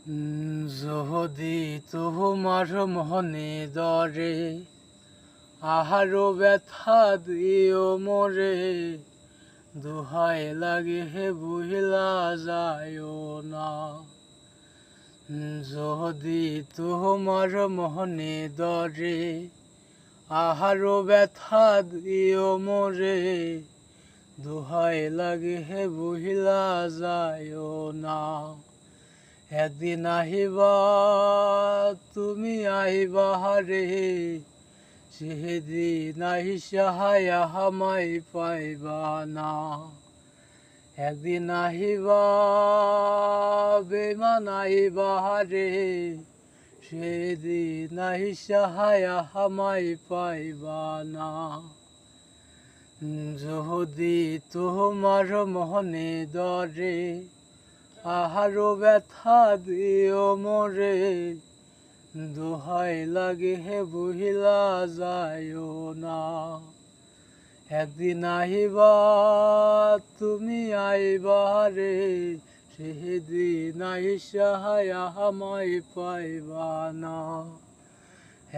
যদি তোমার মনে দরে আহারো ব্যথা দিও মোরে, দোহাই লাগে হে বুহিলা যায়ও না। যদি তোমার মনে দরে আহারো ব্যথা দিও মোরে, দোহাই লাগে হে বুহিলা যায়ও না। একদিন আহিবা তুমি আইবা রে, সেদিন আইসাহায়া হামাই পাইবা না। একদিন আহিবা বেমান আইবা রে, সেদিন আইসাহায়া হামাই পাইবা না। যদি তোমার মনে দরে আহারো ব্যথা দিও মোরে, দোহাই লাগে হে বুহিলা যায়ও না। একদিন আহিবা তুমি আইবা রে, সেদিন আইসাহায়া হামাই পাইবা না।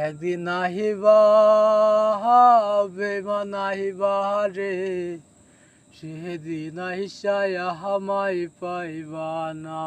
একদিন আহিবা বেমান আহিবা রে, সেদিন আইসায়া হামাই পাইবা না।